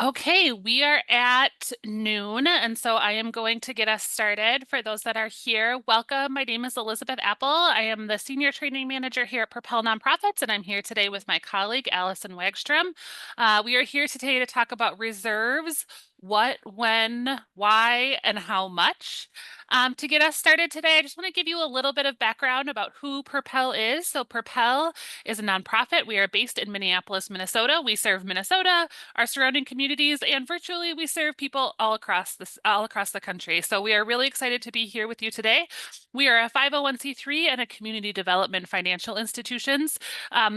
Okay, we are at noon, and so I am going to get us started. For those that are here, welcome. My name is Elizabeth Apple. I am the Senior Training Manager here at Propel Nonprofits, and I'm here today with my colleague, Allison Wagstrom. We are here today to talk about reserves, what, when, why, and how much. To get us started today, I just want to give you a little bit of background about who Propel is. So Propel is a nonprofit. We are based in Minneapolis, Minnesota. We serve Minnesota, our surrounding communities, and virtually we serve people all across the country. So we are really excited to be here with you today. We are a 501c3 and a community development financial institutions,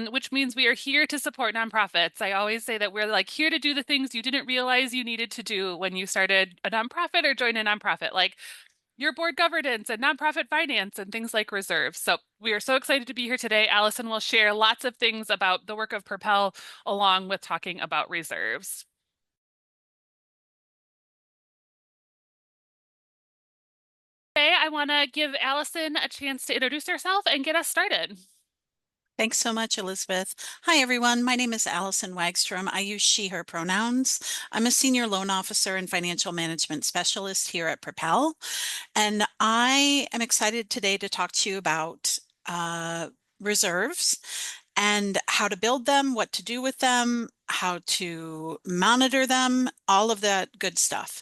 which means we are here to support nonprofits. I always say that we're like here to do the things you didn't realize you needed to do when you started a nonprofit or joined a nonprofit, like your board governance and nonprofit finance and things like reserves. So we are so excited to be here today. Allison will share lots of things about the work of Propel along with talking about reserves. Today, I want to give Allison a chance to introduce herself and get us started. Thanks so much, Elizabeth. Hi, everyone. My name is Allison Wagstrom. I use she, her pronouns. I'm a senior loan officer and financial management specialist here at Propel. And I am excited today to talk to you about reserves and how to build them, what to do with them, how to monitor them, all of that good stuff.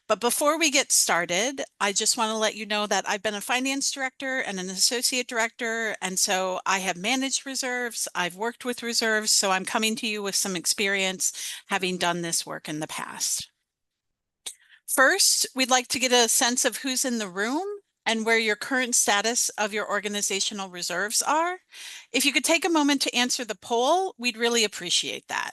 But before we get started, I just want to let you know that I've been a finance director and an associate director, and so I have managed reserves, I've worked with reserves, so I'm coming to you with some experience having done this work in the past. First, we'd like to get a sense of who's in the room and where your current status of your organizational reserves are. If you could take a moment to answer the poll, we'd really appreciate that.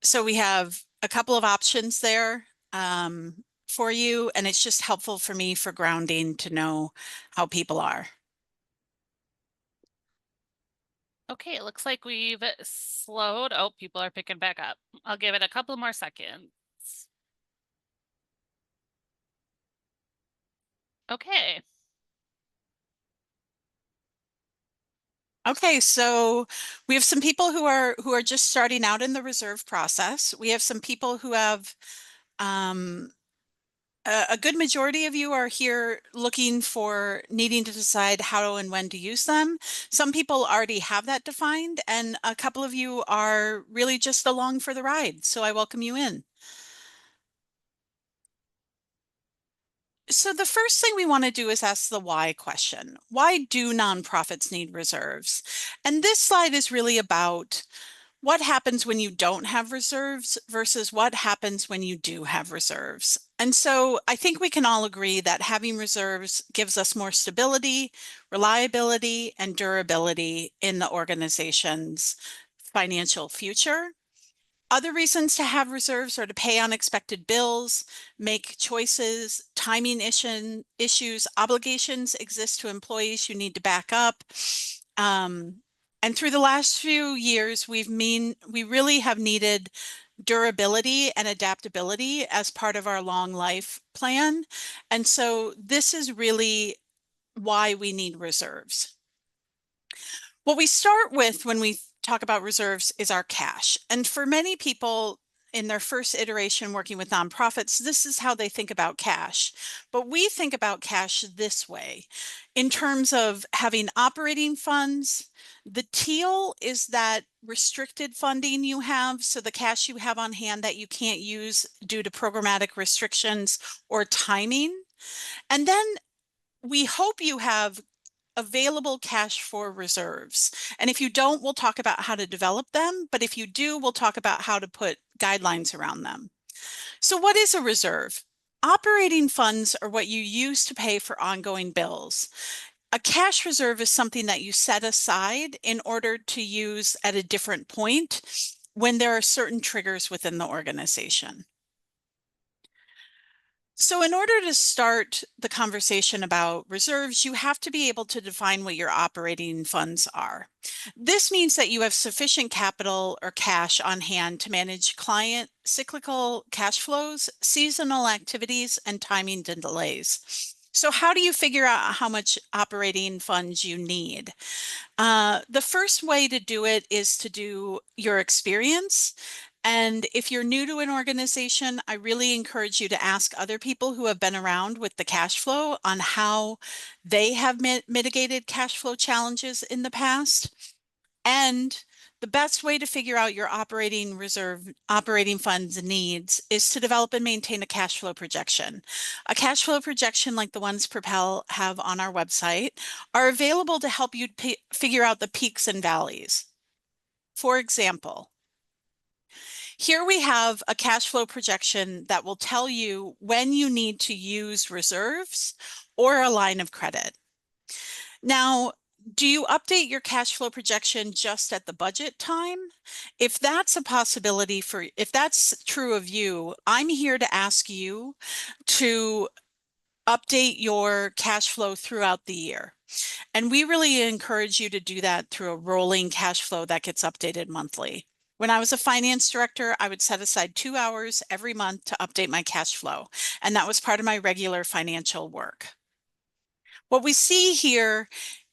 So we have a couple of options there for you, and it's just helpful for me for grounding to know how people are. Okay, it looks like we've slowed. Oh, people are picking back up. I'll give it a couple more seconds. Okay. Okay, so we have some people who are just starting out in the reserve process. We have some people who have a good majority of you are here looking for needing to decide how and when to use them. Some people already have that defined, and a couple of you are really just along for the ride. So I welcome you in. So the first thing we want to do is ask the why question. Why do nonprofits need reserves? And this slide is really about what happens when you don't have reserves versus what happens when you do have reserves. And so I think we can all agree that having reserves gives us more stability, reliability, and durability in the organization's financial future. Other reasons to have reserves are to pay unexpected bills, make choices, timing issues, obligations exist to employees you need to back up. And through the last few years, we really have needed durability and adaptability as part of our long life plan. And so this is really why we need reserves. What we start with when we talk about reserves is our cash. And for many people in their first iteration working with nonprofits, this is how they think about cash. But we think about cash this way in terms of having operating funds. The teal is that restricted funding you have, so the cash you have on hand that you can't use due to programmatic restrictions or timing. And then we hope you have available cash for reserves. And if you don't, we'll talk about how to develop them. But if you do, we'll talk about how to put guidelines around them. So what is a reserve? Operating funds are what you use to pay for ongoing bills. A cash reserve is something that you set aside in order to use at a different point when there are certain triggers within the organization. So in order to start the conversation about reserves, you have to be able to define what your operating funds are. This means that you have sufficient capital or cash on hand to manage client cyclical cash flows, seasonal activities, and timing delays. So how do you figure out how much operating funds you need? The first way to do it is to do your experience. And if you're new to an organization, I really encourage you to ask other people who have been around with the cash flow on how they have mitigated cash flow challenges in the past. And the best way to figure out your operating funds needs is to develop and maintain a cash flow projection. A cash flow projection like the ones Propel have on our website are available to help you figure out the peaks and valleys. For example, here we have a cash flow projection that will tell you when you need to use reserves or a line of credit. Now, do you update your cash flow projection just at the budget time? If that's a possibility if that's true of you, I'm here to ask you to update your cash flow throughout the year. And we really encourage you to do that through a rolling cash flow that gets updated monthly. When I was a finance director, I would set aside 2 hours every month to update my cash flow, and that was part of my regular financial work. What we see here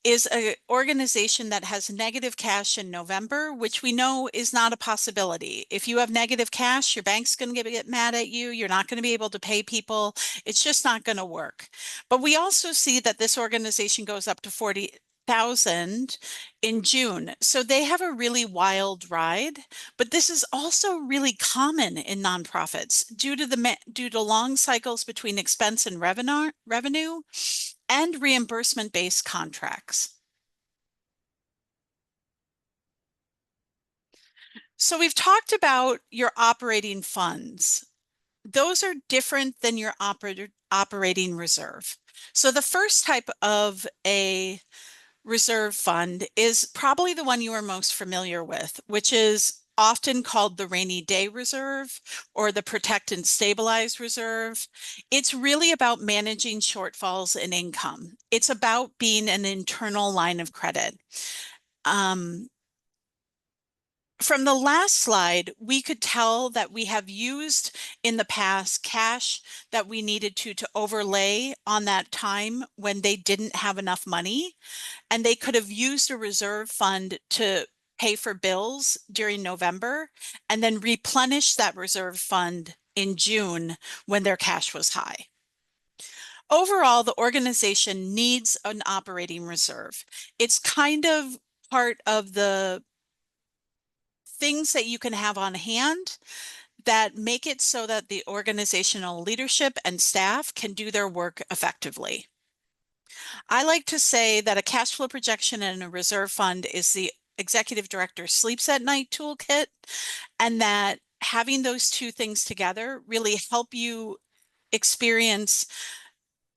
is an organization that has negative cash in November, which we know is not a possibility. If you have negative cash, your bank's going to get mad at you. You're not going to be able to pay people. It's just not going to work. But we also see that this organization goes up to 40,000 in June. So they have a really wild ride, but this is also really common in nonprofits due to long cycles between expense and revenue and reimbursement-based contracts. So we've talked about your operating funds. Those are different than your operating reserve. So the first type of a reserve fund is probably the one you are most familiar with, which is often called the rainy day reserve or the protect and stabilize reserve. It's really about managing shortfalls in income. It's about being an internal line of credit. Um, from the last slide, we could tell that we have used in the past cash that we needed to overlay on that time when they didn't have enough money, and they could have used a reserve fund to pay for bills during November and then replenish that reserve fund in June when their cash was high. Overall, the organization needs an operating reserve. It's kind of part of the things that you can have on hand that make it so that the organizational leadership and staff can do their work effectively. I like to say that a cash flow projection and a reserve fund is the executive director sleeps at night toolkit, and that having those two things together really help you experience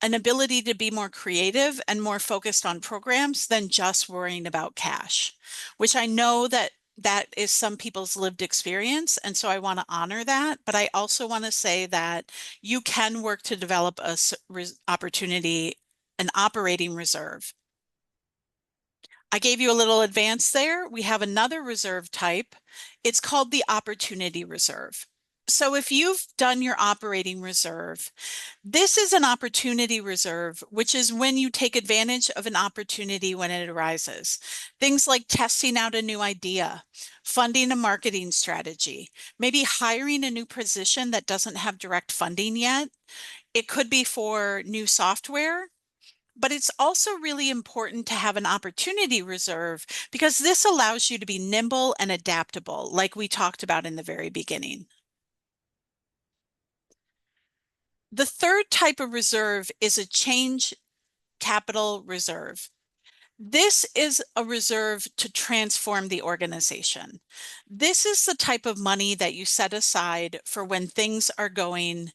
an ability to be more creative and more focused on programs than just worrying about cash, which I know that that is some people's lived experience. And so I want to honor that. But I also want to say that you can work to develop an operating reserve. I gave you a little advance there. We have another reserve type. It's called the opportunity reserve. So if you've done your operating reserve, this is an opportunity reserve, which is when you take advantage of an opportunity when it arises. Things like testing out a new idea, funding a marketing strategy, maybe hiring a new position that doesn't have direct funding yet. It could be for new software. But it's also really important to have an opportunity reserve because this allows you to be nimble and adaptable, like we talked about in the very beginning. The third type of reserve is a change capital reserve. This is a reserve to transform the organization. This is the type of money that you set aside for when things are going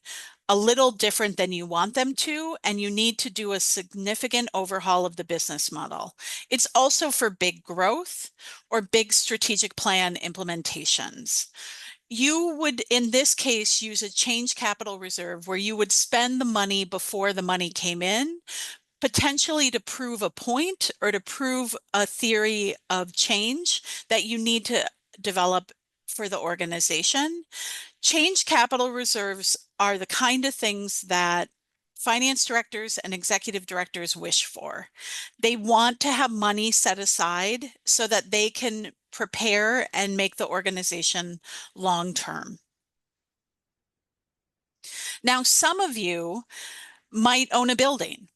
a little different than you want them to, and you need to do a significant overhaul of the business model. It's also for big growth or big strategic plan implementations. You would, in this case, use a change capital reserve where you would spend the money before the money came in, potentially to prove a point or to prove a theory of change that you need to develop for the organization. Change capital reserves are the kind of things that finance directors and executive directors wish for. They want to have money set aside so that they can prepare and make the organization long term. Now, some of you might own a building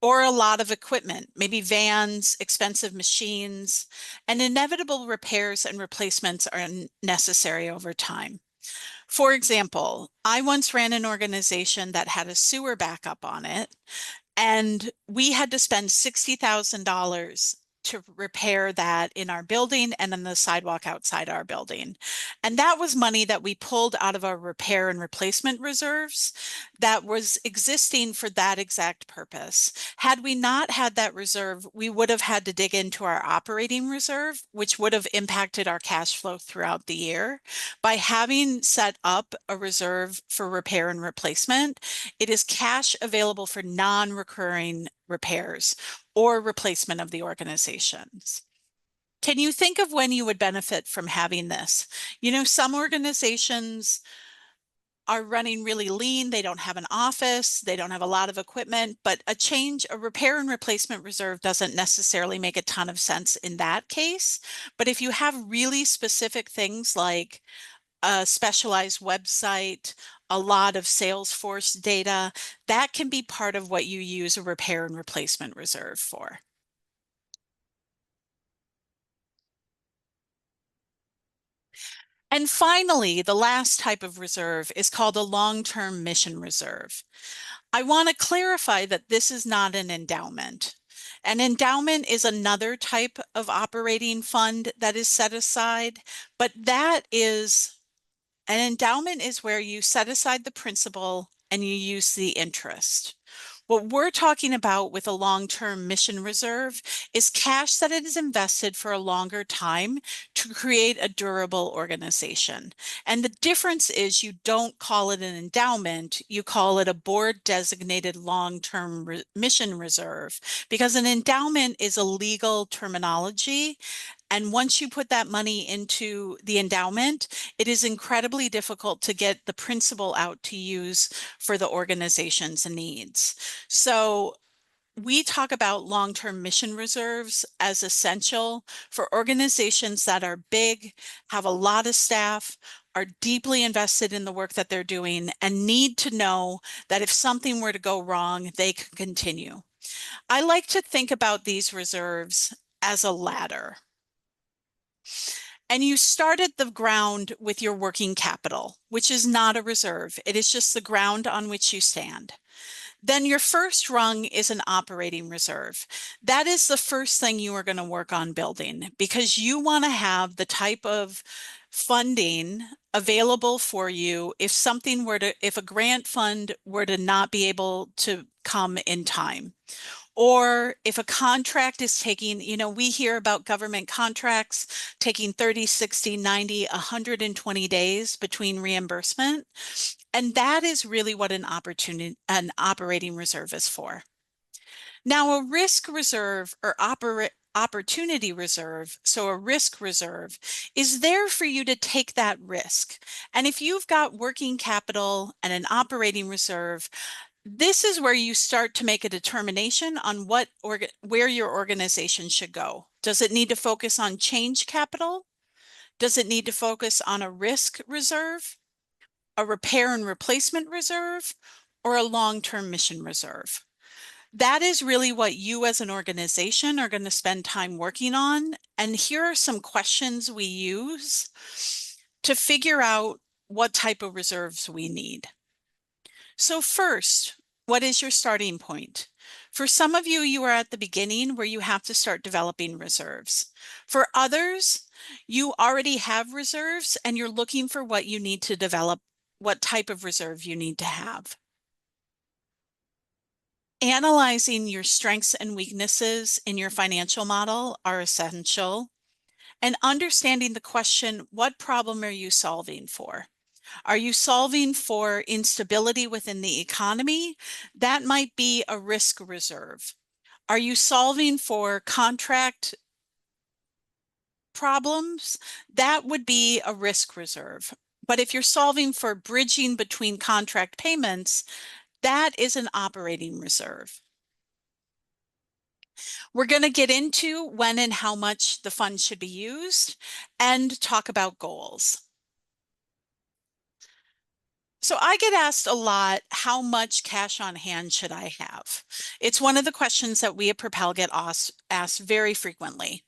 or a lot of equipment, maybe vans, expensive machines, and inevitable repairs and replacements are necessary over time. For example, I once ran an organization that had a sewer backup on it, and we had to spend $60,000 to repair that in our building and on the sidewalk outside our building. And that was money that we pulled out of our repair and replacement reserves that was existing for that exact purpose. Had we not had that reserve, we would have had to dig into our operating reserve, which would have impacted our cash flow throughout the year. By having set up a reserve for repair and replacement, it is cash available for non-recurring repairs or replacement of the organizations. Can you think of when you would benefit from having this? You know, some organizations are running really lean. They don't have an office. They don't have a lot of equipment, but a repair and replacement reserve doesn't necessarily make a ton of sense in that case. But if you have really specific things like a specialized website, a lot of Salesforce data, that can be part of what you use a repair and replacement reserve for. And finally, the last type of reserve is called a long-term mission reserve. I want to clarify that this is not an endowment. An endowment is another type of operating fund that is set aside, but an endowment is where you set aside the principal and you use the interest. What we're talking about with a long-term mission reserve is cash that is invested for a longer time to create a durable organization. And the difference is you don't call it an endowment, you call it a board-designated long-term mission reserve, because an endowment is a legal terminology. And once you put that money into the endowment, it is incredibly difficult to get the principal out to use for the organization's needs. So we talk about long-term mission reserves as essential for organizations that are big, have a lot of staff, are deeply invested in the work that they're doing, and need to know that if something were to go wrong, they can continue. I like to think about these reserves as a ladder. And you start at the ground with your working capital, which is not a reserve. It is just the ground on which you stand. Then your first rung is an operating reserve. That is the first thing you are going to work on building because you want to have the type of funding available for you if a grant fund were to not be able to come in time. Or if a contract is taking, we hear about government contracts taking 30, 60, 90, 120 days between reimbursement. And that is really what an operating reserve is for. Now, a risk reserve or opportunity reserve, so a risk reserve, is there for you to take that risk. And if you've got working capital and an operating reserve, this is where you start to make a determination on where your organization should go. Does it need to focus on change capital? Does it need to focus on a risk reserve, a repair and replacement reserve, or a long-term mission reserve? That is really what you as an organization are going to spend time working on. And here are some questions we use to figure out what type of reserves we need. So first, what is your starting point? For some of you, you are at the beginning where you have to start developing reserves. For others, you already have reserves and you're looking for what you need to develop, what type of reserve you need to have. Analyzing your strengths and weaknesses in your financial model are essential. And understanding the question, what problem are you solving for? Are you solving for instability within the economy? That might be a risk reserve. Are you solving for contract problems? That would be a risk reserve. But if you're solving for bridging between contract payments, That is an operating reserve. We're going to get into when and how much the fund should be used and talk about goals. So I get asked a lot, how much cash on hand should I have? It's one of the questions that we at Propel get asked very frequently.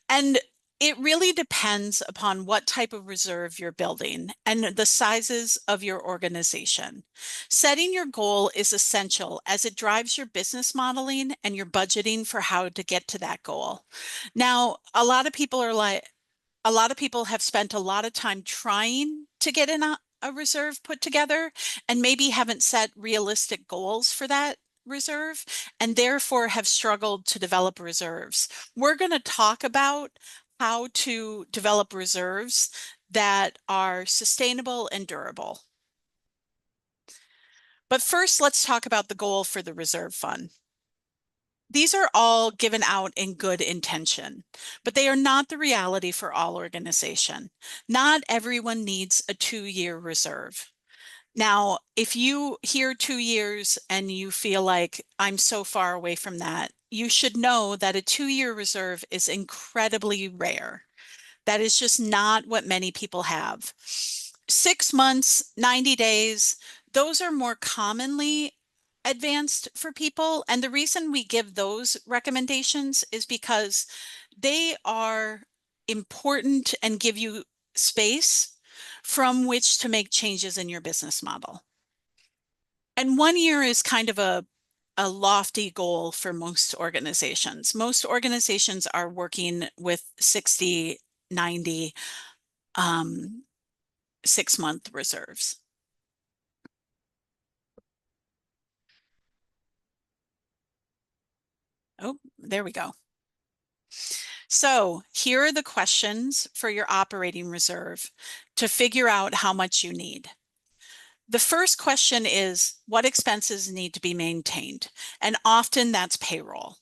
And it really depends upon what type of reserve you're building and the sizes of your organization. Setting your goal is essential as it drives your business modeling and your budgeting for how to get to that goal. Now, a lot of people have spent a lot of time trying to get in a reserve put together and maybe haven't set realistic goals for that reserve and therefore have struggled to develop reserves. We're going to talk about how to develop reserves that are sustainable and durable. But first, let's talk about the goal for the reserve fund. These are all given out in good intention, but they are not the reality for all organization. Not everyone needs a 2-year reserve. Now, if you hear 2 years and you feel like I'm so far away from that, you should know that a 2-year reserve is incredibly rare. That is just not what many people have. 6 months, 90 days, those are more commonly advanced for people. And the reason we give those recommendations is because they are important and give you space from which to make changes in your business model. And 1 year is kind of a lofty goal for most organizations. Most organizations are working with 60, 90, 6-month reserves. Oh, there we go. So here are the questions for your operating reserve to figure out how much you need. The first question is, what expenses need to be maintained? And often that's payroll.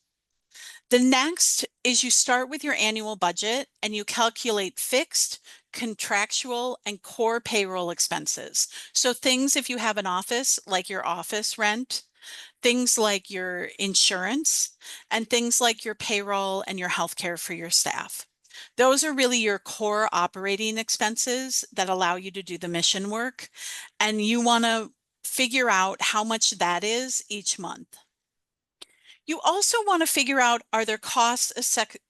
The next is you start with your annual budget and you calculate fixed, contractual, and core payroll expenses. So things if you have an office, like your office rent, things like your insurance, and things like your payroll and your healthcare for your staff. Those are really your core operating expenses that allow you to do the mission work. And you want to figure out how much that is each month. You also want to figure out, are there costs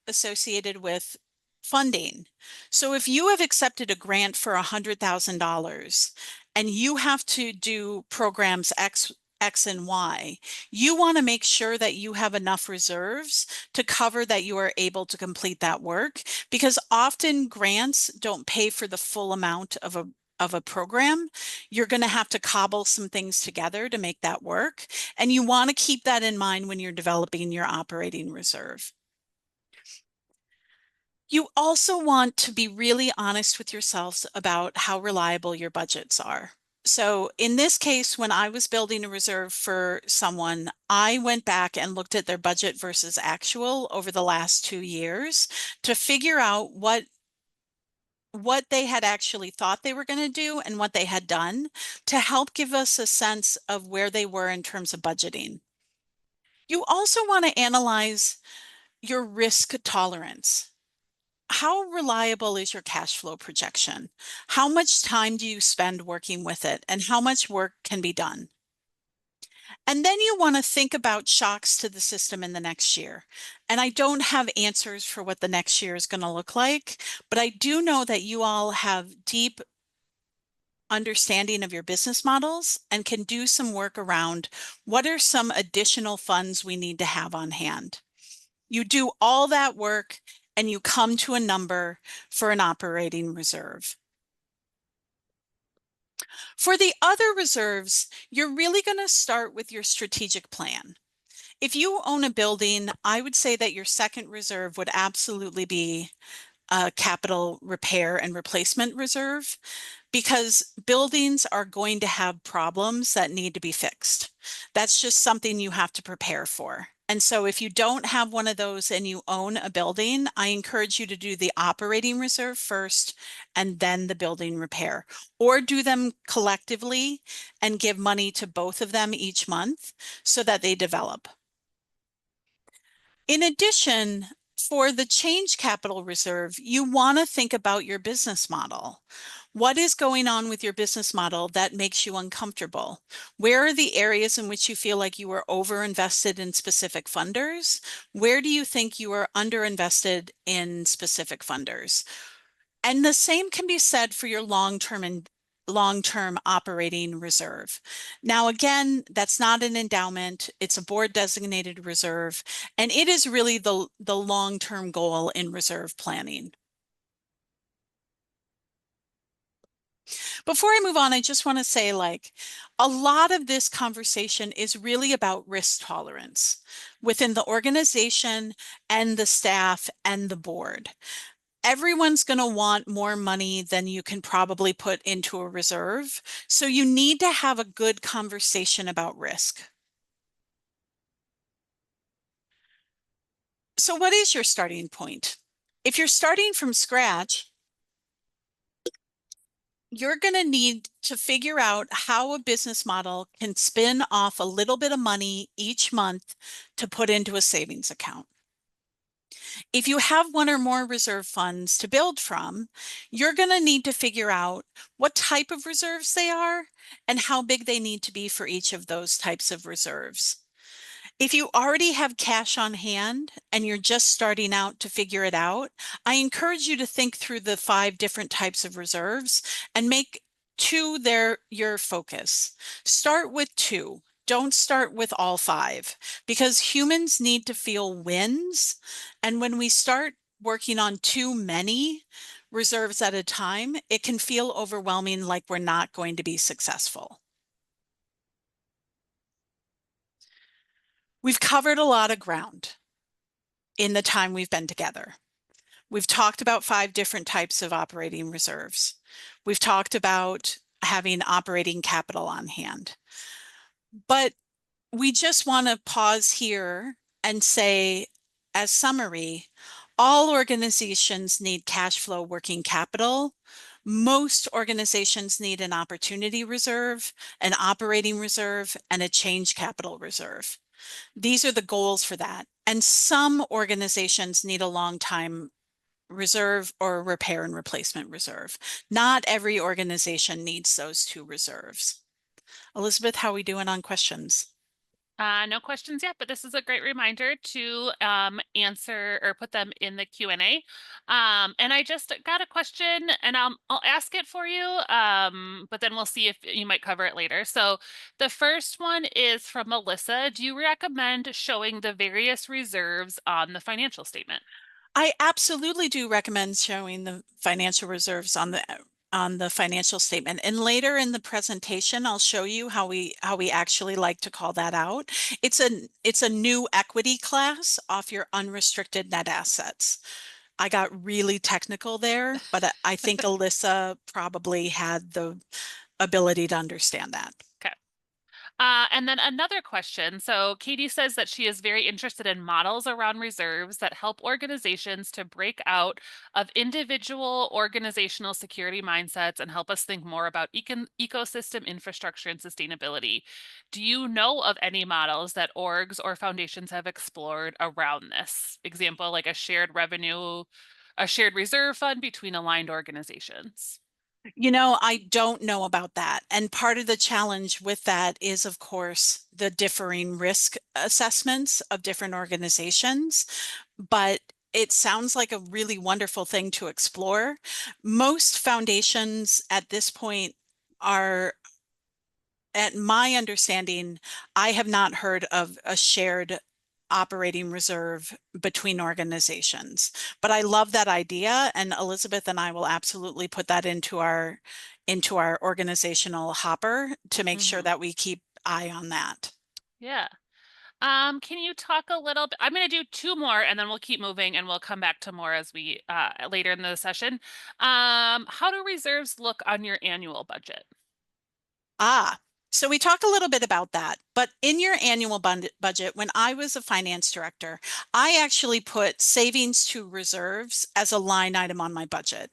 associated with funding? So if you have accepted a grant for $100,000 and you have to do programs X and Y, you want to make sure that you have enough reserves to cover that you are able to complete that work, because often grants don't pay for the full amount of a program. You're going to have to cobble some things together to make that work. And you want to keep that in mind when you're developing your operating reserve. You also want to be really honest with yourselves about how reliable your budgets are. So in this case, when I was building a reserve for someone, I went back and looked at their budget versus actual over the last 2 years to figure out what they had actually thought they were going to do and what they had done to help give us a sense of where they were in terms of budgeting. You also want to analyze your risk tolerance. How reliable is your cash flow projection? How much time do you spend working with it, and how much work can be done? And then you want to think about shocks to the system in the next year. And I don't have answers for what the next year is going to look like, but I do know that you all have deep understanding of your business models and can do some work around what are some additional funds we need to have on hand. You do all that work and you come to a number for an operating reserve. For the other reserves, you're really going to start with your strategic plan. If you own a building, I would say that your second reserve would absolutely be a capital repair and replacement reserve, because buildings are going to have problems that need to be fixed. That's just something you have to prepare for. And so if you don't have one of those and you own a building, I encourage you to do the operating reserve first and then the building repair, or do them collectively and give money to both of them each month so that they develop. In addition, for the change capital reserve, you want to think about your business model. What is going on with your business model that makes you uncomfortable? Where are the areas in which you feel like you are overinvested in specific funders? Where do you think you are underinvested in specific funders? And the same can be said for your long-term and long-term operating reserve. Now, again, that's not an endowment, it's a board designated reserve, and it is really the long-term goal in reserve planning. Before I move on, I just want to say, like, a lot of this conversation is really about risk tolerance within the organization and the staff and the board. Everyone's going to want more money than you can probably put into a reserve. So you need to have a good conversation about risk. So what is your starting point? If you're starting from scratch, you're going to need to figure out how a business model can spin off a little bit of money each month to put into a savings account. If you have one or more reserve funds to build from, you're going to need to figure out what type of reserves they are and how big they need to be for each of those types of reserves. If you already have cash on hand and you're just starting out to figure it out, I encourage you to think through the 5 different types of reserves and make 2 your focus. Start with 2. Don't start with all 5 because humans need to feel wins. And when we start working on too many reserves at a time, it can feel overwhelming, like we're not going to be successful. We've covered a lot of ground in the time we've been together. We've talked about 5 different types of operating reserves. We've talked about having operating capital on hand. But we just want to pause here and say, as summary, all organizations need cash flow working capital. Most organizations need an opportunity reserve, an operating reserve, and a change capital reserve. These are the goals for that. And some organizations need a long time reserve or repair and replacement reserve. Not every organization needs those 2 reserves. Elizabeth, how are we doing on questions? No questions yet, but this is a great reminder to answer or put them in the Q&A. And I just got a question and I'll ask it for you, but then we'll see if you might cover it later. So the first one is from Melissa. Do you recommend showing the various reserves on the financial statement? I absolutely do recommend showing the financial reserves on the financial statement. And later in the presentation, I'll show you how we actually like to call that out. It's a new equity class off your unrestricted net assets. I got really technical there, but I think Alyssa probably had the ability to understand that. Okay. And then another question. So Katie says that she is very interested in models around reserves that help organizations to break out of individual organizational security mindsets and help us think more about ecosystem infrastructure and sustainability. Do you know of any models that orgs or foundations have explored around this? Example, like a shared revenue, a shared reserve fund between aligned organizations. You know, I don't know about that. And part of the challenge with that is, of course, the differing risk assessments of different organizations. But it sounds like a really wonderful thing to explore. Most foundations at this point are, at my understanding, I have not heard of a shared operating reserve between organizations. But I love that idea, and Elizabeth and I will absolutely put that into our organizational hopper to make sure Mm-hmm. that we keep eye on that. Yeah. Can you talk a little bit? I'm going to do 2 more and then we'll keep moving and we'll come back to more as we later in the session. How do reserves look on your annual budget? Ah. So we talk a little bit about that, but in your annual budget, when I was a finance director, I actually put savings to reserves as a line item on my budget.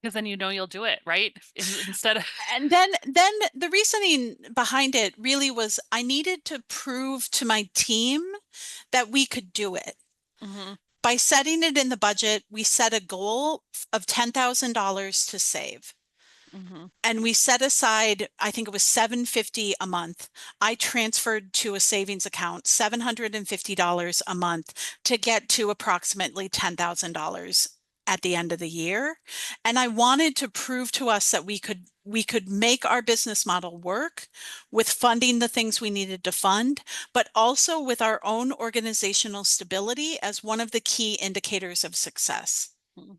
Because then you know you'll do it, right? Instead of, And then the reasoning behind it really was I needed to prove to my team that we could do it. Mhm, By setting it in the budget, we set a goal of $10,000 to save. mhm, And we set aside, I think it was 750 a month. I transferred to a savings account $750 a month to get to approximately $10,000 at the end of the year. And I wanted to prove to us that we could make our business model work with funding the things we needed to fund, but also with our own organizational stability as one of the key indicators of success. mhm.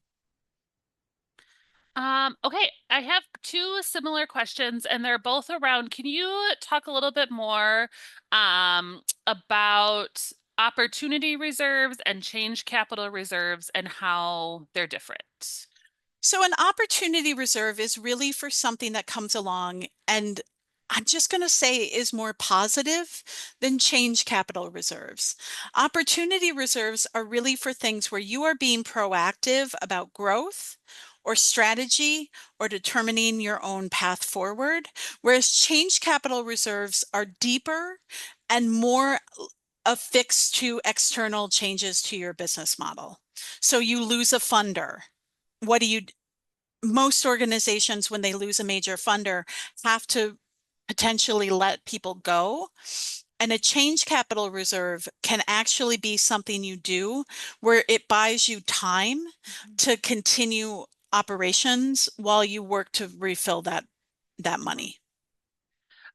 Okay, I have two similar questions and they're both around, can you talk a little bit more about opportunity reserves and change capital reserves and how they're different? So an opportunity reserve is really for something that comes along and I'm just going to say is more positive than change capital reserves. Opportunity reserves are really for things where you are being proactive about growth or strategy or determining your own path forward, whereas change capital reserves are deeper and more affixed to external changes to your business model. So you lose a funder. What do you Most organizations, when they lose a major funder, have to potentially let people go. And a change capital reserve can actually be something you do where it buys you time Mhm, to continue operations while you work to refill that mhm. money.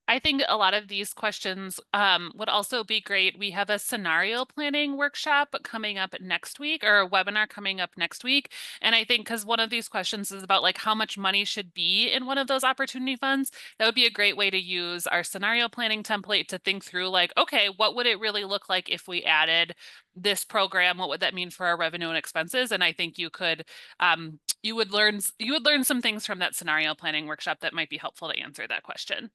I think a lot of these questions would also be great. We have a scenario planning workshop coming up next week, or a webinar coming up next week. And I think because one of these questions is about like how much money should be in one of those opportunity funds, that would be a great way to use our scenario planning template to think through like, okay, what would it really look like if we added this program? What would that mean for our revenue and expenses? And I think you would learn some things from that scenario planning workshop that might be helpful to answer that question.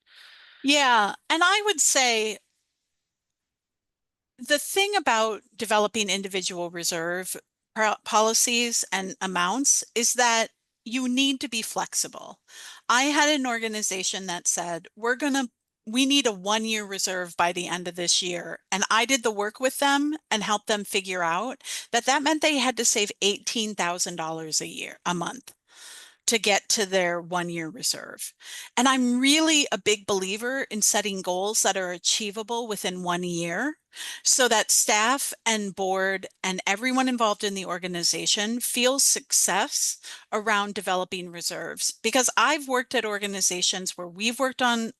Yeah, and I would say the thing about developing individual reserve policies and amounts is that you need to be flexible. I had an organization that said, we need a 1 year reserve by the end of this year. And I did the work with them and helped them figure out that that meant they had to save $18,000 a month to get to their 1 year reserve. And I'm really a big believer in setting goals that are achievable within 1 year so that staff and board and everyone involved in the organization feels success around developing reserves. Because I've worked at organizations where we've worked on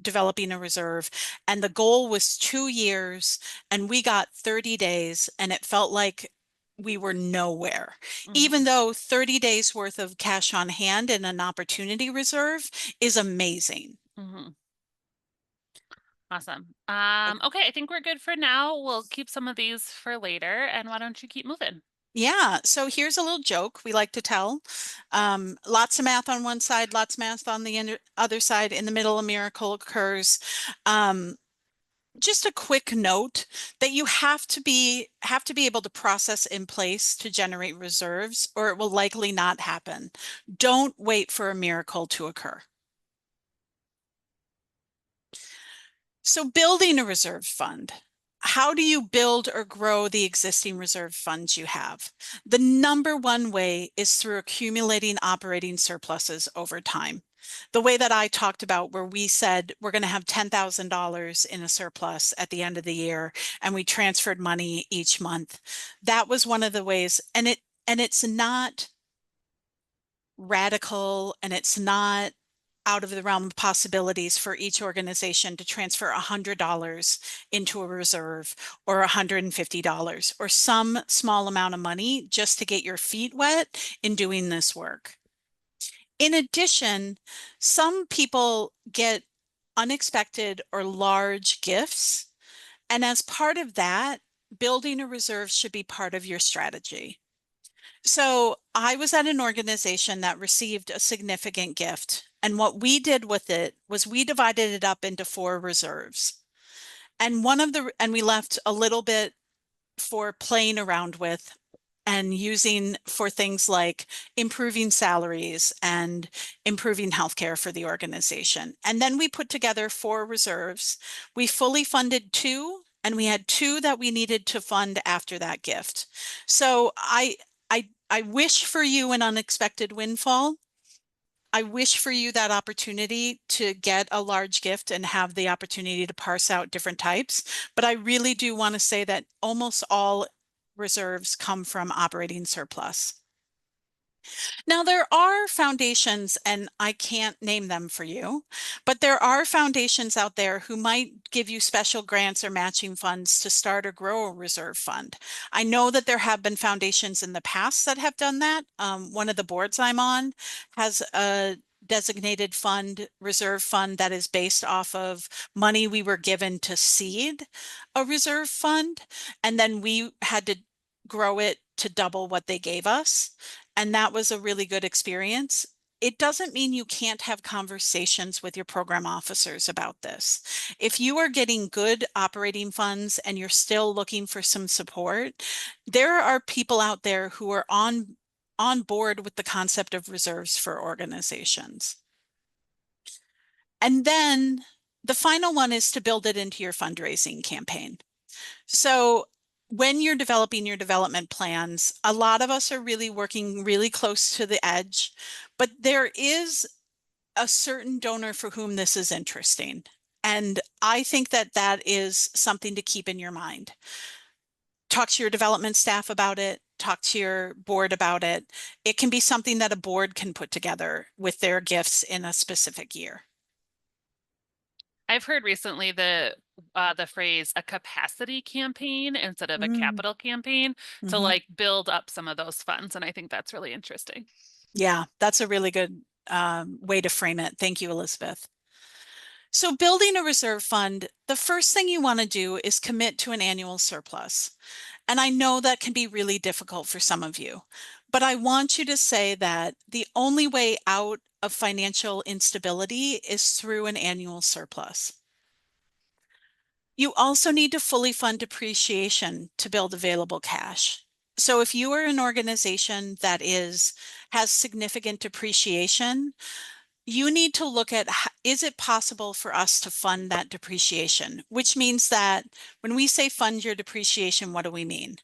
developing a reserve and the goal was 2 years and we got 30 days and it felt like we were nowhere. Even Mhm. though 30 days worth of cash on hand in an opportunity reserve is amazing. Mhm. Awesome. Okay, I think we're good for now. We'll keep some of these for later, and why don't you keep moving? Yeah, so here's a little joke we like to tell. Lots of math on one side, lots of math on the other side. In the middle, a miracle occurs. Um, just a quick note that you have to be able to process in place to generate reserves, or it will likely not happen. Don't wait for a miracle to occur. So building a reserve fund. How do you build or grow the existing reserve funds you have? The number one way is through accumulating operating surpluses over time. The way that I talked about, where we said we're going to have $10,000 in a surplus at the end of the year, and we transferred money each month. That was one of the ways, and it's not radical and it's not out of the realm of possibilities for each organization to transfer $100 into a reserve or $150 or some small amount of money just to get your feet wet in doing this work. In addition, some people get unexpected or large gifts. And as part of that, building a reserve should be part of your strategy. So I was at an organization that received a significant gift. And what we did with it was we divided it up into four reserves. And we left a little bit for playing around with and using for things like improving salaries and improving healthcare for the organization. And then we put together four reserves. We fully funded two, and we had two that we needed to fund after that gift. So I wish for you an unexpected windfall. I wish for you that opportunity to get a large gift and have the opportunity to parse out different types. But I really do want to say that almost all reserves come from operating surplus. Now, there are foundations, and I can't name them for you, but there are foundations out there who might give you special grants or matching funds to start or grow a reserve fund. I know that there have been foundations in the past that have done that. One of the boards I'm on has a designated fund, reserve fund that is based off of money we were given to seed a reserve fund, and then we had to grow it to double what they gave us. And that was a really good experience. It doesn't mean you can't have conversations with your program officers about this. If you are getting good operating funds and you're still looking for some support, there are people out there who are on board with the concept of reserves for organizations. And then the final one is to build it into your fundraising campaign. So when you're developing your development plans, a lot of us are really working really close to the edge, but there is a certain donor for whom this is interesting. And I think that that is something to keep in your mind. Talk to your development staff about it, talk to your board about it. It can be something that a board can put together with their gifts in a specific year. I've heard recently the phrase a capacity campaign instead of a Mm, capital campaign to mhm. like build up some of those funds. And I think that's really interesting. Yeah, that's a really good way to frame it. Thank you, Elizabeth. So building a reserve fund, the first thing you want to do is commit to an annual surplus. And I know that can be really difficult for some of you, but I want you to say that the only way out of financial instability is through an annual surplus. You also need to fully fund depreciation to build available cash. So if you are an organization that has significant depreciation, you need to look at, is it possible for us to fund that depreciation? Which means that when we say fund your depreciation, what do we mean?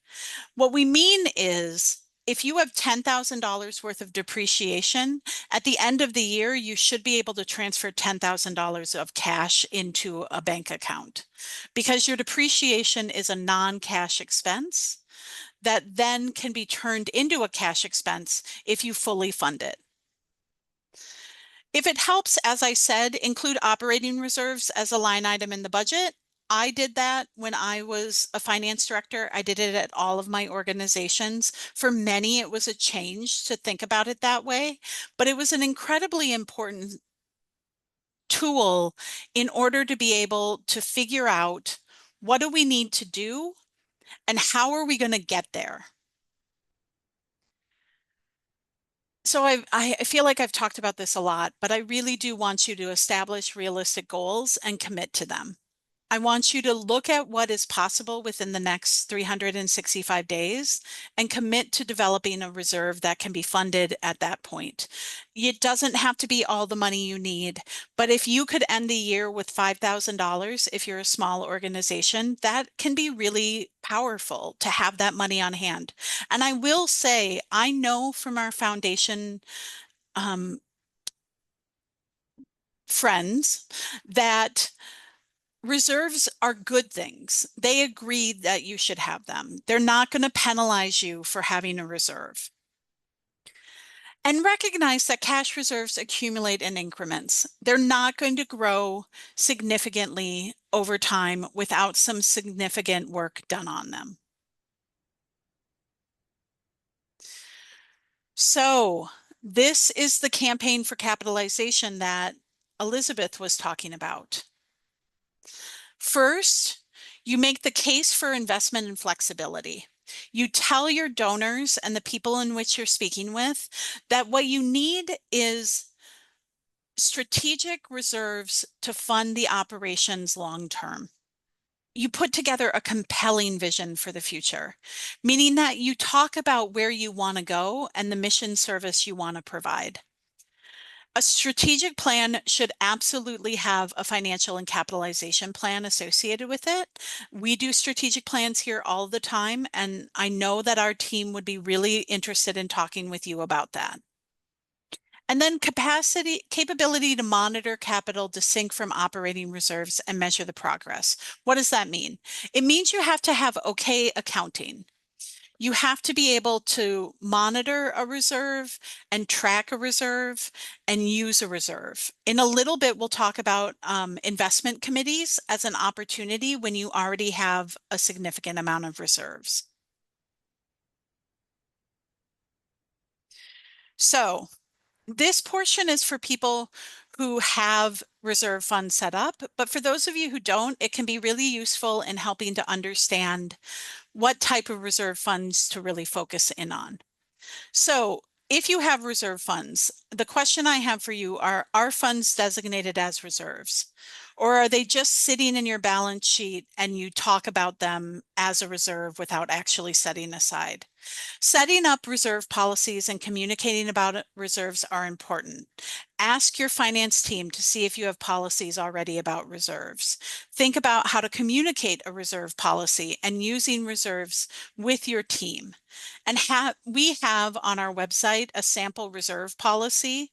What we mean is if you have $10,000 worth of depreciation, at the end of the year, you should be able to transfer $10,000 of cash into a bank account because your depreciation is a non-cash expense that then can be turned into a cash expense if you fully fund it. If it helps, as I said, include operating reserves as a line item in the budget. I did that when I was a finance director. I did it at all of my organizations. For many, it was a change to think about it that way, but it was an incredibly important tool in order to be able to figure out what do we need to do and how are we going to get there. So I feel like I've talked about this a lot, but I really do want you to establish realistic goals and commit to them. I want you to look at what is possible within the next 365 days and commit to developing a reserve that can be funded at that point. It doesn't have to be all the money you need, but if you could end the year with $5,000, if you're a small organization, that can be really powerful to have that money on hand. And I will say, I know from our foundation um, friends that reserves are good things. They agree that you should have them. They're not going to penalize you for having a reserve. And recognize that cash reserves accumulate in increments. They're not going to grow significantly over time without some significant work done on them. So this is the campaign for capitalization that Elizabeth was talking about. First, you make the case for investment and flexibility. You tell your donors and the people in which you're speaking with that what you need is strategic reserves to fund the operations long term. You put together a compelling vision for the future, meaning that you talk about where you want to go and the mission service you want to provide. A strategic plan should absolutely have a financial and capitalization plan associated with it. We do strategic plans here all the time, and I know that our team would be really interested in talking with you about that. And then capability to monitor capital to sync from operating reserves and measure the progress. What does that mean? It means you have to have okay accounting. You have to be able to monitor a reserve and track a reserve and use a reserve. In a little bit, we'll talk about investment committees as an opportunity when you already have a significant amount of reserves. So this portion is for people who have reserve funds set up, but for those of you who don't, it can be really useful in helping to understand what type of reserve funds to really focus in on. So if you have reserve funds, the question I have for you are funds designated as reserves? Or are they just sitting in your balance sheet and you talk about them as a reserve without actually setting aside? Setting up reserve policies and communicating about reserves are important. Ask your finance team to see if you have policies already about reserves. Think about how to communicate a reserve policy and using reserves with your team. And we have on our website a sample reserve policy.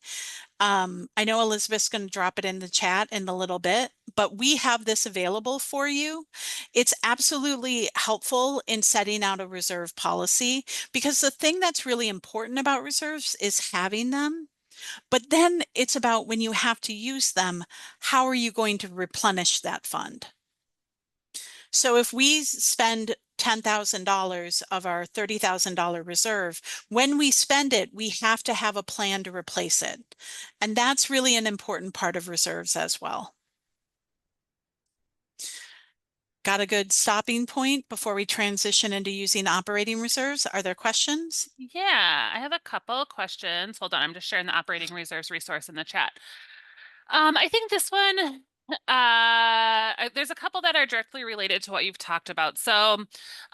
I know Elizabeth's going to drop it in the chat in a little bit, but we have this available for you. It's absolutely helpful in setting out a reserve policy because the thing that's really important about reserves is having them. But then it's about when you have to use them, how are you going to replenish that fund? So if we spend $10,000 of our $30,000 reserve, when we spend it, we have to have a plan to replace it. And that's really an important part of reserves as well. Got a good stopping point before we transition into using operating reserves? Are there questions? Yeah, I have a couple questions. Hold on, I'm just sharing the operating reserves resource in the chat. I think this one, there's a couple that are directly related to what you've talked about. So,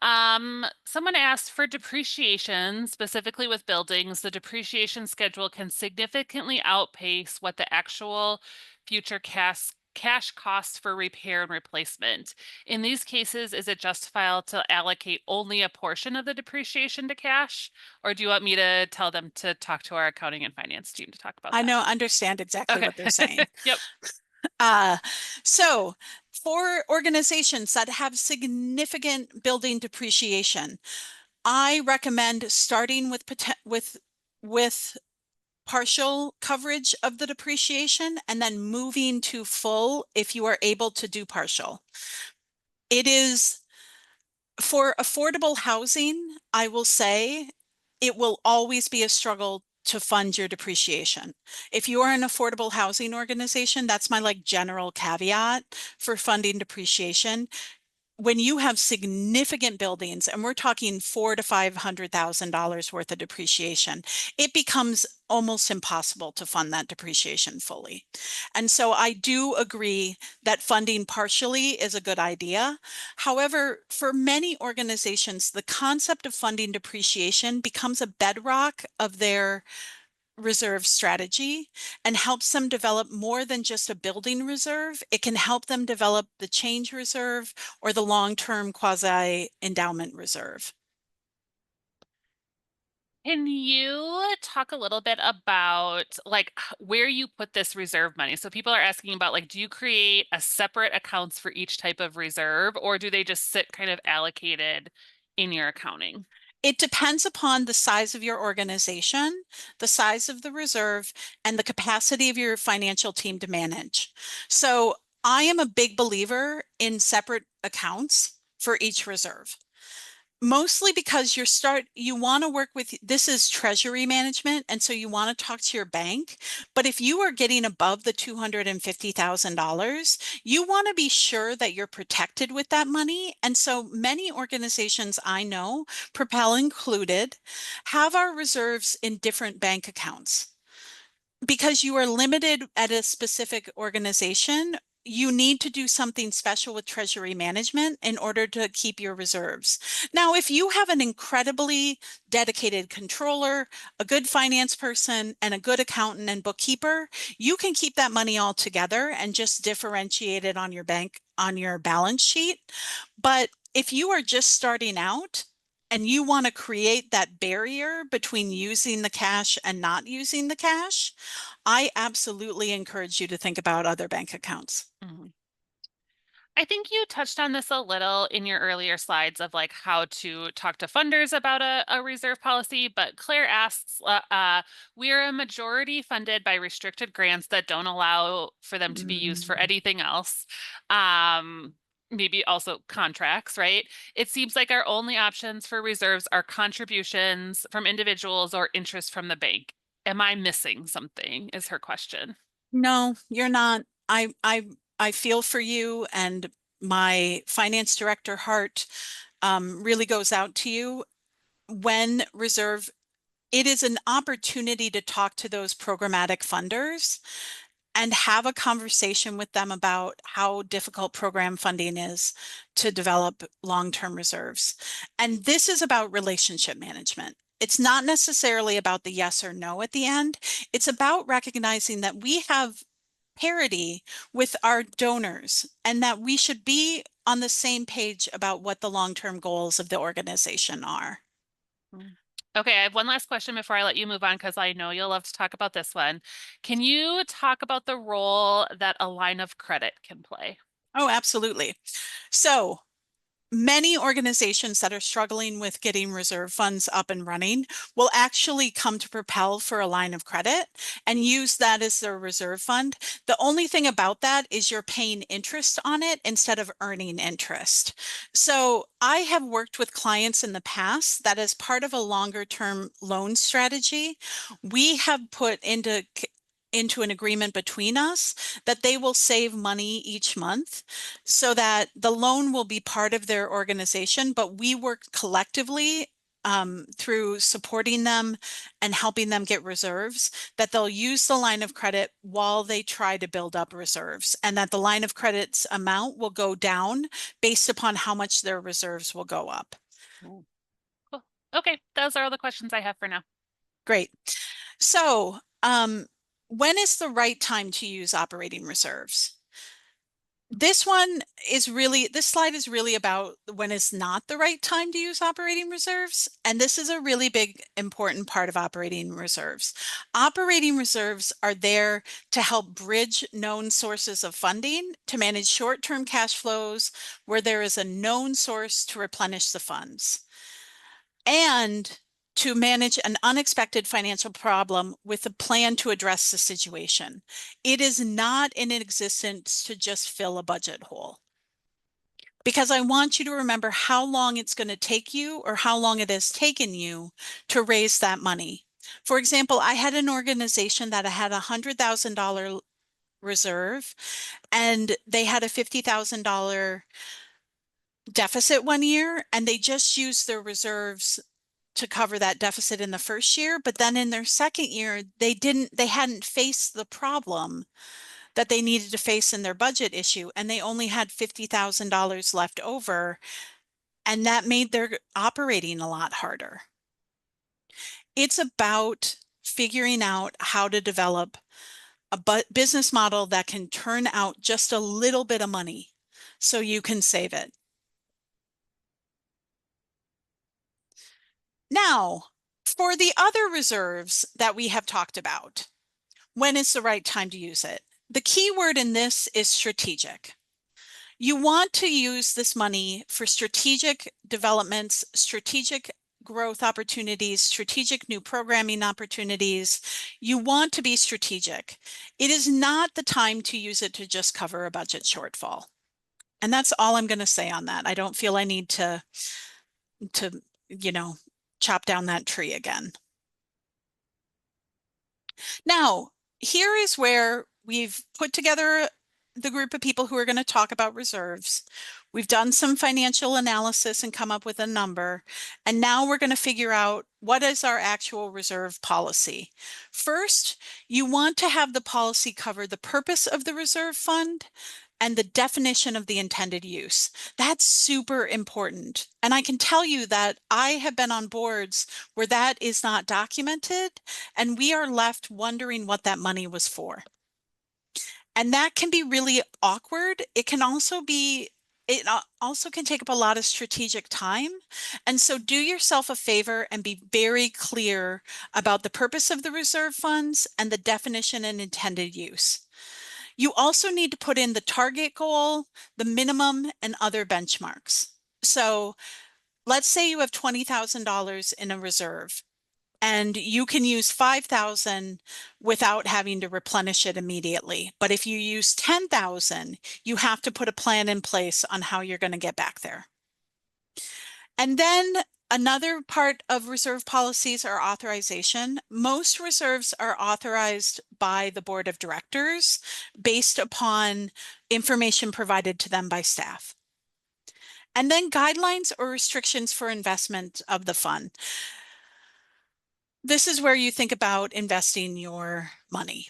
someone asked for depreciation, specifically with buildings, the depreciation schedule can significantly outpace what the actual future cash costs for repair and replacement. In these cases, is it justifiable to allocate only a portion of the depreciation to cash? Or do you want me to tell them to talk to our accounting and finance team to talk about I that? know, understand exactly Okay. what they're saying. Yep. Uh, so for organizations that have significant building depreciation, I recommend starting with partial coverage of the depreciation and then moving to full if you are able to do partial. It is for affordable housing, I will say it will always be a struggle to fund your depreciation. If you are an affordable housing organization, that's my like general caveat for funding depreciation. When you have significant buildings, and we're talking $400,000 to $500,000 worth of depreciation, it becomes almost impossible to fund that depreciation fully. And so I do agree that funding partially is a good idea. However, for many organizations, the concept of funding depreciation becomes a bedrock of their reserve strategy and helps them develop more than just a building reserve. It can help them develop the change reserve or the long-term quasi endowment reserve. Can you talk a little bit about like where you put this reserve money? So people are asking about like, do you create a separate accounts for each type of reserve, or do they just sit kind of allocated in your accounting? It depends upon the size of your organization, the size of the reserve, and the capacity of your financial team to manage. So I am a big believer in separate accounts for each reserve. Mostly because you want to work with, this is treasury management, and so you want to talk to your bank. But if you are getting above the $250,000, you want to be sure that you're protected with that money. And so many organizations I know, Propel included, have our reserves in different bank accounts. Because you are limited at a specific organization, you need to do something special with treasury management in order to keep your reserves. Now, if you have an incredibly dedicated controller, a good finance person, and a good accountant and bookkeeper, you can keep that money all together and just differentiate it on your bank, on your balance sheet. But if you are just starting out, and you want to create that barrier between using the cash and not using the cash, I absolutely encourage you to think about other bank accounts. Mhm. I think you touched on this a little in your earlier slides of like how to talk to funders about a reserve policy, but Claire asks, we are a majority funded by restricted grants that don't allow for them to be used for Mm. anything else. Maybe also contracts, right? It seems like our only options for reserves are contributions from individuals or interest from the bank. Am I missing something? Is her question. No, you're not. I feel for you, and my finance director heart really goes out to you. When reserve, it is an opportunity to talk to those programmatic funders and have a conversation with them about how difficult program funding is to develop long-term reserves. And this is about relationship management. It's not necessarily about the yes or no at the end. It's about recognizing that we have parity with our donors and that we should be on the same page about what the long-term goals of the organization are. Mm. Okay, I have one last question before I let you move on because I know you'll love to talk about this one. Can you talk about the role that a line of credit can play? Oh, absolutely. So many organizations that are struggling with getting reserve funds up and running will actually come to Propel for a line of credit and use that as their reserve fund. The only thing about that is you're paying interest on it instead of earning interest. So I have worked with clients in the past that as part of a longer term loan strategy, we have put into an agreement between us that they will save money each month so that the loan will be part of their organization, but we work collectively through supporting them and helping them get reserves, that they'll use the line of credit while they try to build up reserves, and that the line of credit's amount will go down based upon how much their reserves will go up. Ooh, cool. Okay, those are all the questions I have for now. Great. So, when is the right time to use operating reserves? This slide is really about when it's not the right time to use operating reserves. And this is a really big, important part of operating reserves. Operating reserves are there to help bridge known sources of funding, to manage short-term cash flows where there is a known source to replenish the funds, and to manage an unexpected financial problem with a plan to address the situation. It is not in existence to just fill a budget hole. Because I want you to remember how long it's going to take you or how long it has taken you to raise that money. For example, I had an organization that had a $100,000 reserve and they had a $50,000 deficit one year, and they just used their reserves to cover that deficit in the first year. But then in their second year, they hadn't faced the problem that they needed to face in their budget issue, and they only had $50,000 left over, and that made their operating a lot harder. It's about figuring out how to develop a business model that can turn out just a little bit of money so you can save it. Now, for the other reserves that we have talked about, when is the right time to use it? The key word in this is strategic. You want to use this money for strategic developments, strategic growth opportunities, strategic new programming opportunities. You want to be strategic. It is not the time to use it to just cover a budget shortfall. And that's all I'm going to say on that. I don't feel I need to to, chop down that tree again. Now, here is where we've put together the group of people who are going to talk about reserves. We've done some financial analysis and come up with a number. And now we're going to figure out what is our actual reserve policy. First, you want to have the policy cover the purpose of the reserve fund and the definition of the intended use. That's super important. And I can tell you that I have been on boards where that is not documented, and we are left wondering what that money was for. And that can be really awkward. It also can take up a lot of strategic time. And so do yourself a favor and be very clear about the purpose of the reserve funds and the definition and intended use. You also need to put in the target goal, the minimum, and other benchmarks. So let's say you have $20,000 in a reserve and you can use 5,000 without having to replenish it immediately. But if you use 10,000, you have to put a plan in place on how you're going to get back there. And then another part of reserve policies are authorization. Most reserves are authorized by the board of directors based upon information provided to them by staff. And then guidelines or restrictions for investment of the fund. This is where you think about investing your money.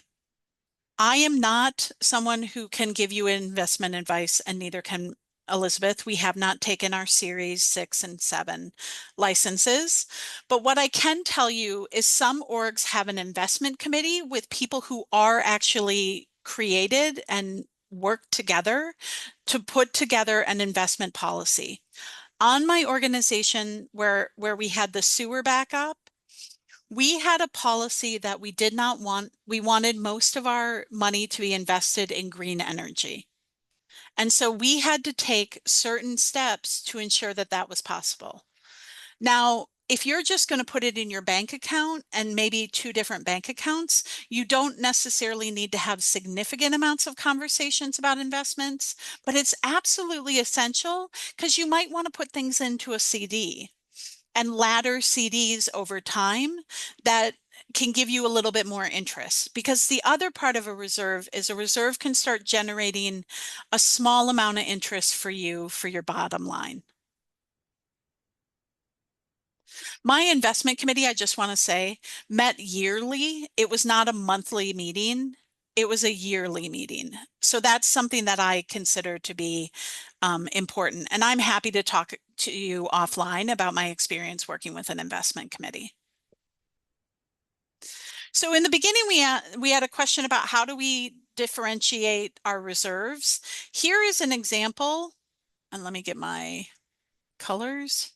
I am not someone who can give you investment advice, and neither can Elizabeth. We have not taken our Series 6 and 7 licenses. But what I can tell you is some orgs have an investment committee with people who are actually created and work together to put together an investment policy. On my organization where we had the sewer backup, we had a policy that we did not want. We wanted most of our money to be invested in green energy. And so we had to take certain steps to ensure that that was possible. Now, if you're just going to put it in your bank account and maybe two different bank accounts, you don't necessarily need to have significant amounts of conversations about investments, but it's absolutely essential because you might want to put things into a CD and ladder CDs over time that can give you a little bit more interest. Because the other part of a reserve is a reserve can start generating a small amount of interest for you for your bottom line. My investment committee, I just want to say, met yearly. It was not a monthly meeting. It was a yearly meeting. So that's something that I consider to be important. And I'm happy to talk to you offline about my experience working with an investment committee. So in the beginning, we had a question about how do we differentiate our reserves. Here is an example, and let me get my colors.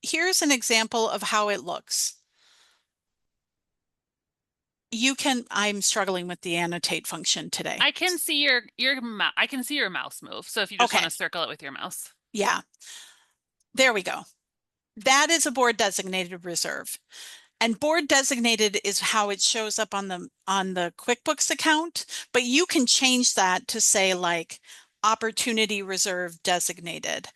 Here's an example of how it looks. I'm struggling with the annotate function today. I can see I can see your mouse move. So if you just want Okay. to circle it with your mouse. Yeah. There we go. That is a board designated reserve. And board designated is how it shows up on the QuickBooks account, but you can change that to say like opportunity reserve designated,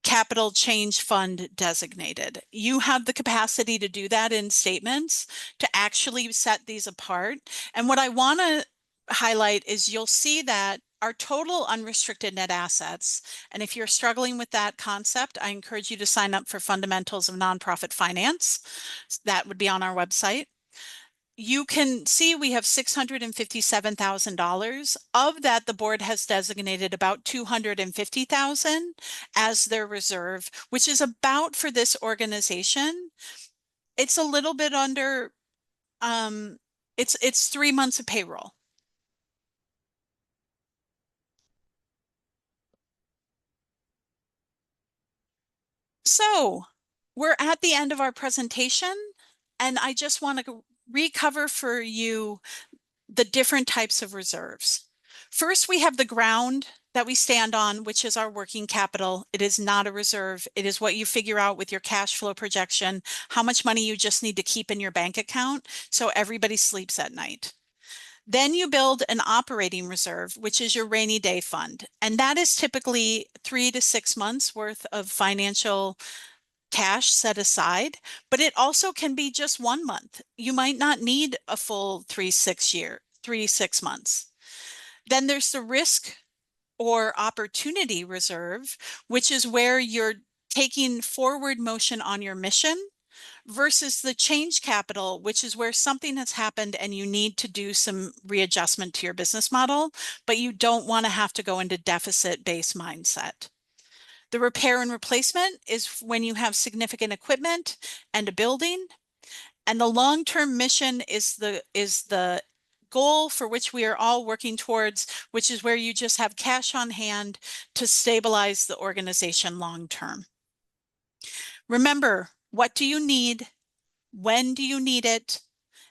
capital change fund designated. You have the capacity to do that in statements to actually set these apart. And what I want to highlight is you'll see that our total unrestricted net assets, and if you're struggling with that concept, I encourage you to sign up for Fundamentals of Nonprofit Finance. That would be on our website. You can see we have $657,000. Of that, the board has designated about $250,000 as their reserve, which is about, for this organization, it's a little bit under, it's 3 months of payroll. So we're at the end of our presentation, and I just want to recover for you the different types of reserves. First, we have the ground that we stand on, which is our working capital. It is not a reserve. It is what you figure out with your cash flow projection, how much money you just need to keep in your bank account so everybody sleeps at night. Then you build an operating reserve, which is your rainy day fund. And that is typically 3 to 6 months worth of financial cash set aside, but it also can be just 1 month. You might not need a full 3 6 months. Then there's the risk or opportunity reserve, which is where you're taking forward motion on your mission versus the change capital, which is where something has happened and you need to do some readjustment to your business model, but you don't want to have to go into deficit-based mindset. The repair and replacement is when you have significant equipment and a building, and the long-term mission is the goal for which we are all working towards, which is where you just have cash on hand to stabilize the organization long term. Remember, what do you need? When do you need it?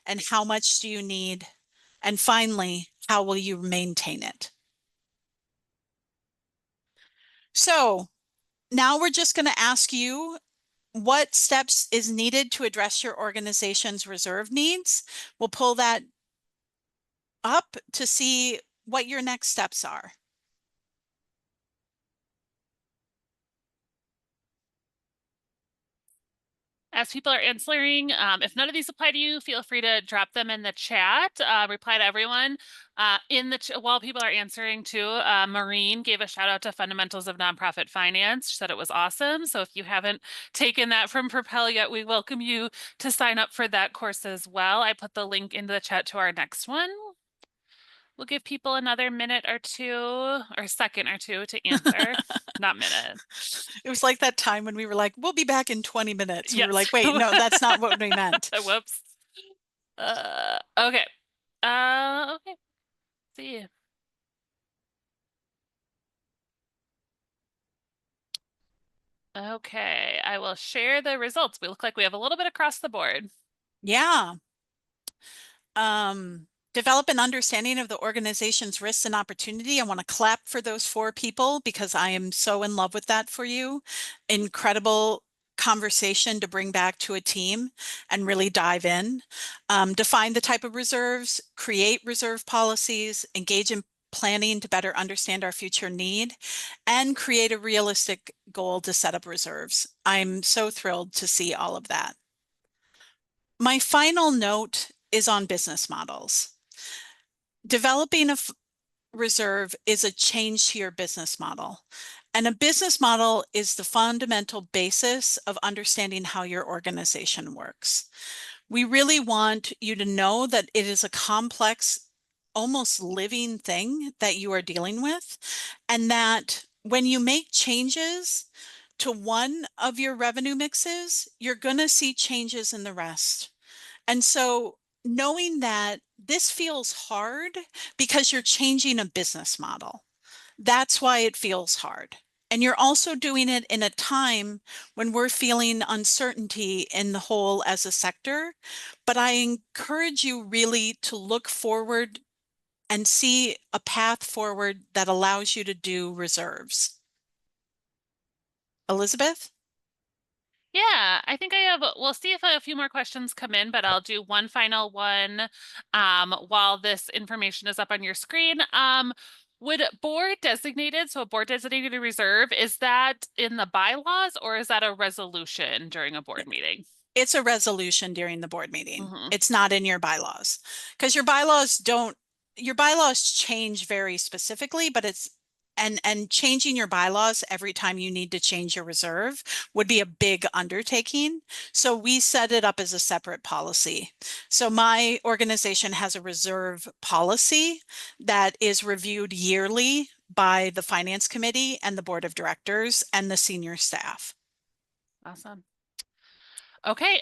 And how much do you need? And finally, how will you maintain it? So now we're just going to ask you what steps is needed to address your organization's reserve needs. We'll pull that up to see what your next steps are. As people are answering, if none of these apply to you, feel free to drop them in the chat. Reply to everyone. While people are answering too, Maureen gave a shout out to Fundamentals of Nonprofit Finance. She said it was awesome. So if you haven't taken that from Propel yet, we welcome you to sign up for that course as well. I put the link into the chat to our next one. We'll give people another minute or two, or second or two to answer. Not minute. It was like that time when we were like, we'll be back in 20 minutes. We were Yes. like, wait, no, that's not what we meant. Whoops. Okay. Okay. See. Okay, I will share the results. We look like we have a little bit across the board. Yeah. Develop an understanding of the organization's risks and opportunity. I want to clap for those 4 people because I am so in love with that for you. Incredible conversation to bring back to a team and really dive in. Define the type of reserves, create reserve policies, engage in planning to better understand our future need, and create a realistic goal to set up reserves. I'm so thrilled to see all of that. My final note is on business models. Developing a reserve is a change to your business model. And a business model is the fundamental basis of understanding how your organization works. We really want you to know that it is a complex, almost living thing that you are dealing with, and that when you make changes to one of your revenue mixes, you're going to see changes in the rest. And so knowing that this feels hard because you're changing a business model, that's why it feels hard. And you're also doing it in a time when we're feeling uncertainty in the whole as a sector. But I encourage you really to look forward and see a path forward that allows you to do reserves. Elizabeth? Yeah, I think I have, we'll see if a few more questions come in, but I'll do one final one while this information is up on your screen. Would board designated, so a board designated reserve, is that in the bylaws or is that a resolution during a board meeting? It's a resolution during the board meeting. Mm-hmm. It's not in your bylaws because your bylaws change very specifically, but and changing your bylaws every time you need to change your reserve would be a big undertaking. So we set it up as a separate policy. So my organization has a reserve policy that is reviewed yearly by the finance committee and the board of directors and the senior staff. Awesome. Okay,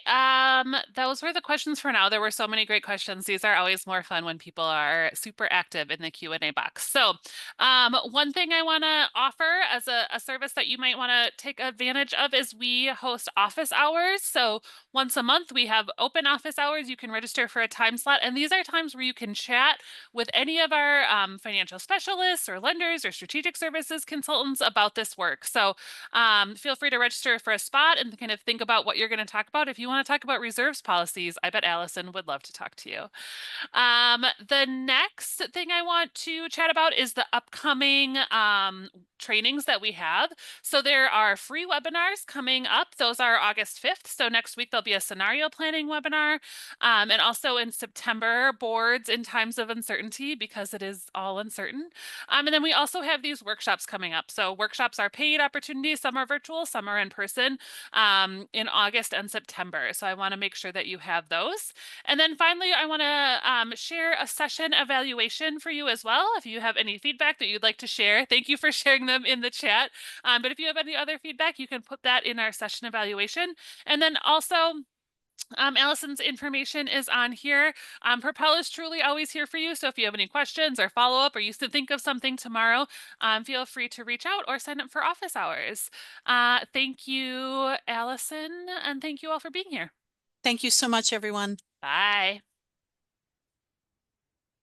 those were the questions for now. There were so many great questions. These are always more fun when people are super active in the Q&A box. So, one thing I want to offer as a service that you might want to take advantage of is we host office hours. So once a month, we have open office hours. You can register for a time slot, and these are times where you can chat with any of our financial specialists or lenders or strategic services consultants about this work. So feel free to register for a spot and kind of think about what you're going to talk talk about. If you want to talk about reserves policies, I bet Allison would love to talk to you. The next thing I want to chat about is the upcoming trainings that we have. So there are free webinars coming up. Those are August 5th. So next week there'll be a scenario planning webinar. And also in September, boards in times of uncertainty, because it is all uncertain. And then we also have these workshops coming up. So workshops are paid opportunities. Some are virtual, some are in person, in August and September. So I want to make sure that you have those. And then finally, I want to share a session evaluation for you as well. If you have any feedback that you'd like to share, thank you for sharing them in the chat. But if you have any other feedback, you can put that in our session evaluation. And then also, Allison's information is on here. Propel is truly always here for you. So if you have any questions or follow up, or you think of something tomorrow, feel free to reach out or sign up for office hours. Thank you, Allison, and thank you all for being here. Thank you so much, everyone. Bye.